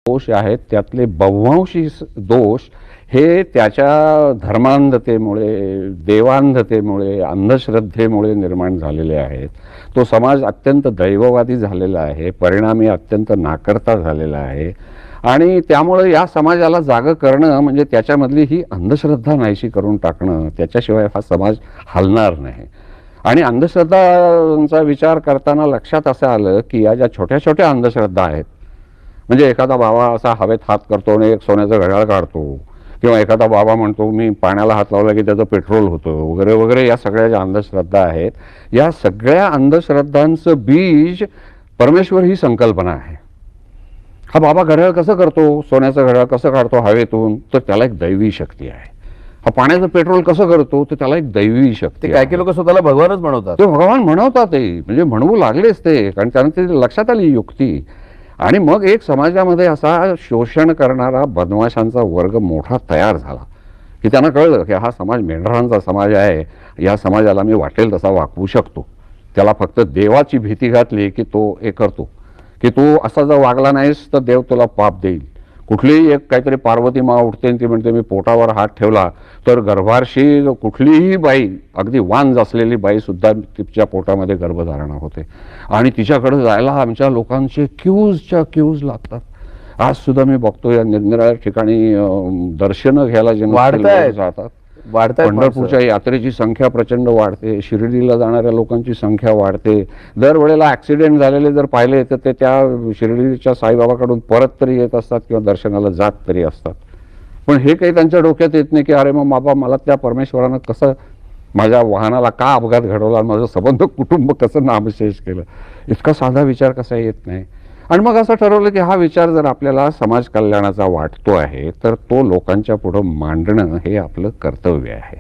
दोष आहेत त्यातले बहुंशी दोष हे त्याच्या धर्मांधतेमुळे, देवांधतेमुळे, अंधश्रद्धेमुळे निर्माण झालेले आहेत. तो समाज अत्यंत दैववादी झालेला आहे, परिणामी अत्यंत नाकर्ता झालेला आहे आणि त्यामुळे या समाजाला जागं करणं म्हणजे त्याच्यामधली ही अंधश्रद्धा नाहीशी करून टाकणं, त्याच्याशिवाय हा समाज हलणार नाही. आणि अंधश्रद्धांचा विचार करताना लक्षात असं आलं की या ज्या छोट्या छोट्या अंधश्रद्धा आहेत, म्हणजे एखादा बाबा असा हवेत हात करतो आणि एक सोन्याचं घड्याळ काढतो, किंवा एखादा बाबा म्हणतो मी पाण्याला हात लावला की त्याचं पेट्रोल होतं वगैरे वगैरे, या सगळ्या ज्या अंधश्रद्धा आहेत, या सगळ्या अंधश्रद्धांचं बीज परमेश्वर ही संकल्पना आहे. हा बाबा घड्याळ कसं करतो, सोन्याचं घड्याळ कसं काढतो हवेतून, तर त्याला एक दैवी शक्ती आहे. हा पाण्याचं पेट्रोल कसं करतो, तर त्याला एक दैवी शक्ती ते काही लोक स्वतःला भगवानच म्हणवतात. ते भगवान म्हणवतात, ते म्हणजे म्हणवू लागलेच ते, कारण त्यांना ते लक्षात आली युक्ती. आणि मग एक समाजामध्ये असा शोषण करणारा बदमाशांचा वर्ग मोठा तयार झाला की त्यांना कळलं की हा समाज मेंढरांचा समाज आहे, या समाजाला मी वाटेल तसा वागवू शकतो. त्याला फक्त देवाची भीती घातली की तो हे करतो की तू असा जर वागला नाहीस तर देव तुला पाप देईल. कुठलीही एक काहीतरी पार्वती माँ उठते आणि ती म्हणते मी पोटावर हात ठेवला तर गर्भाशी कुठलीही बाई, अगदी वांज असलेली बाई सुद्धा तिच्या पोटामध्ये गर्भधारणा होते आणि तिच्याकडे जायला आमच्या लोकांचे क्यूजच्या क्यूज लागतात. आज सुद्धा मी बघतो या निरनिराळ्या ठिकाणी दर्शनं घ्यायला जे जातात, पंढरपूरच्या यात्रेची संख्या प्रचंड वाढते, शिर्डीला जाणाऱ्या लोकांची संख्या वाढते. दरवेळेला ॲक्सिडेंट झालेले जर पाहिले तर ते त्या शिर्डीच्या साईबाबाकडून परत तरी येत असतात किंवा दर्शनाला जात तरी असतात. पण हे काही त्यांच्या डोक्यात येत नाही की अरे मग बाबा मला त्या परमेश्वरानं कसं माझ्या वाहनाला का अपघात घडवला, माझं संबंध कुटुंब कसं नामशेष केलं, इतका साधा विचार कसा येत नाही. आणि मग असं ठरवलं की हा विचार जर आपल्याला समाज कल्याणाचा वाटतो आहे तर तो लोकांच्या पुढं मांडणं हे आपलं कर्तव्य आहे.